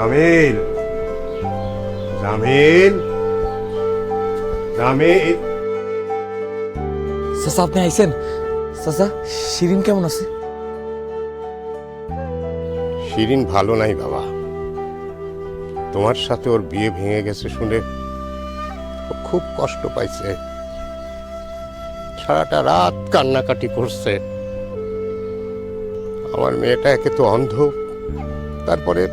জামিল, জামিল, জামিল। চাচা আপনি আইছেন? চাচা শিরিন কেমন আছে? শিরিন ভালো নাই বাবা। তোমার সাথে ওর বিয়ে ভেঙে গেছে শুনে ও খুব কষ্ট পাইছে। সারাটা রাত কান্নাকাটি করছে। আমার মেয়েটা একে তো অন্ধ, তারপরে